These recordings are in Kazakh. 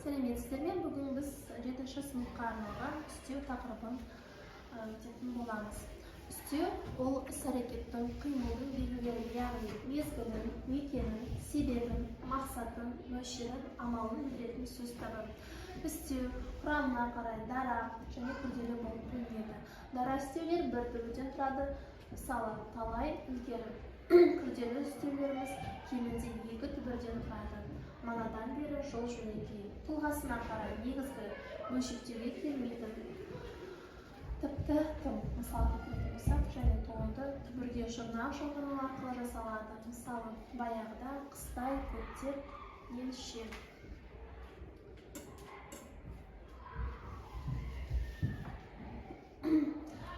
Сәлеметсіздер ме? Бүгін біз 7-ші сыныпқа арналған үстеу тақырыбын өтетін боламыз. Үстеу ол іс-әрекеттің, қимылдың белгілерін, яғни мезгілін, мекенін, себебін, мақсатын, мөлшерін, амалын білдіретін сөз табы. Үстеу құрамына қарай дара және күрделі болып бөлінеді. Дара үстеулер бір бөлуден тұрады. Мысалы, талай, ілгері. Күрделі үстеулеріміз кемінде 2 түбірден тұрады. Манадан бері жол жөнекей. Тұлғасына қарай негізгі бөлшектеуге келмейтін. Тіпті тым, мысалы болсақ, және туынды түбірге жұрнақ жолғану арқылы жасалады. Мысалы, баяғыда қыстай, көктеп, елше.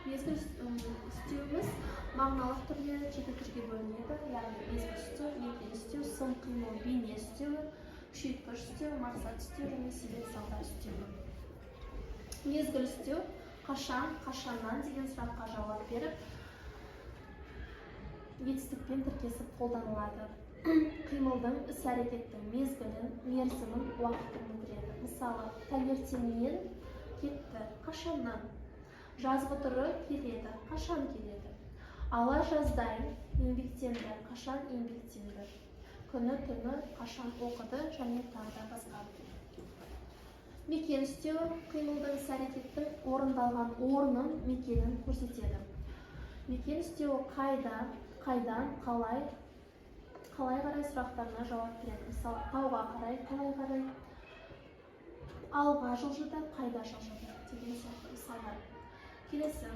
Мезгіл үстеуіміз мағыналық түрлері 7 түрге бөлінеді. Яғни мезгіл үстеу, мекен үстеу, сын қимыл, бейне үстеуі, күшейткіш үстеу, мақсат үстеу және себеп салдар үстеуі. Мезгіл үстеу қашан, қашаннан деген сұраққа жауап беріп, етістікпен тіркесіп қолданылады. Қимылдың, іс-әрекеттің мезгілін, мерзімін, уақытын білдіреді. Мысалы, таңертеңнен кетті, қашаннан. Жазғы тұры келеді, қашан келеді. Ала жаздайын еңбектенді, қашан еңбектенді. Күні түні қашан оқыды және тағы басқа. Мекен үстеуі қимылдың, іс-әрекеттің орындалған орнын, мекенін көрсетеді. Мекен үстеуі қайдан, қалай қарай сұрақтарына жауап береді. Мысалы, тауға қарай, қалай қарай, алға жылжыды, қайда жылжыды деген сияқты мысалдар. Келесі.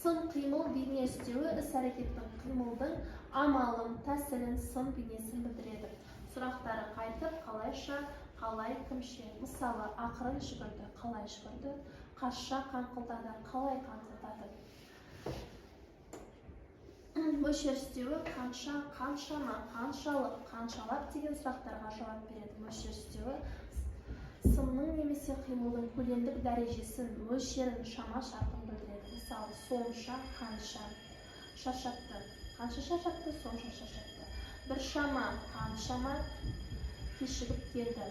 Сын қимыл бейне үстеуі іс-әрекеттің, қимылдың амалын, тәсілін, сын бейнесін білдіреді. Сұрақтары қайтып, қалайша, қалай, кімше. Мысалы, ақырын жүгірді, қалай жүгірді, қасша қаңқылдады, қалай қаңқылдады. Мөлшер үстеуі қанша, қаншама, қаншалық, қаншалап деген сұрақтарға жауап береді. Мөлшер үстеуі сынның немесе қимылдың көлемдік дәрежесін, мөлшерін, шама шарқын білдіреді. Мысалы, сонша, қанша, шаршатты. Қанша шаршатты, сонша шаршатты. Bir шама, қаншама, кешігіп келді.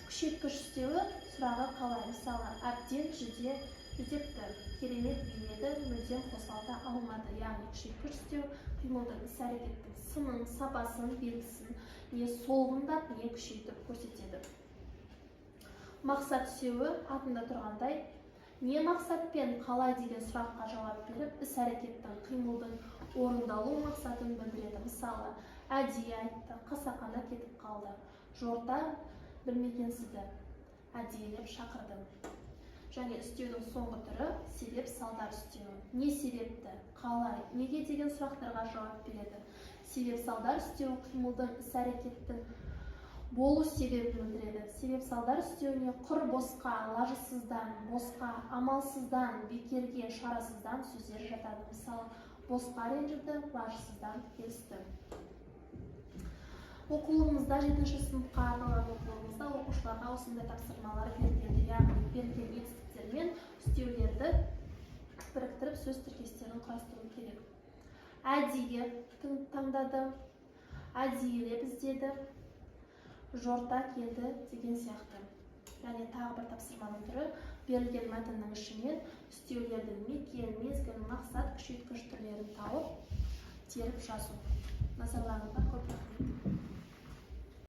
Күшейткіш үстеуі сұрағы қалай. Мысалы, әбден жүдепті, керемет биледі, мүлдем қосалта алмады. Яғни күшейткіш үстеу қимылдың, іс-әрекеттің сынның, сапасын, белгісін не солғындап, не күшейтіп көрсетеді. Мақсат үстеуі атында тұрғандай, не мақсатпен қалай деген сұраққа жауап беріп, іс-әрекеттің, қимылдың орындалу мақсатын білдіреді. Мысалы, әдейі айтты, қасақана кетіп қалды. Жорта білмегенсізді, әдейілеп шақырды. Және үстеудің соңғы түрі себеп салдар үстеуі. Не себепті, қалай, неге деген сұрақтарға жауап береді. Себеп салдар үстеуі қимылдың, іс-әрекеттің болу себебін білдіреді. Себеп салдар үстеуіне құр босқа, лажысыздан, босқа, амалсыздан, бекерге, шарасыздан сөздер жатады. Мысалы, босқа ренжіді, лажысыздан келісті. Оқулығымызда 7-ші сыныпқа арналған оқулығымызда оқушыларға осындай тапсырмалар беріледі. Яғни берілген етістіктер мен үстеулерді біріктіріп сөз тіркестерін құрастыру керек. Әдейі таңдады, әдейілеп іздеді, жорта келді деген сияқты. Және тағы бір тапсырманың түрі берілген мәтіннің ішінен үстеулердің мекен, мезгіл, мақсат, күшейткіш түрлерін тауып, теріп жазу. Назарларыңызға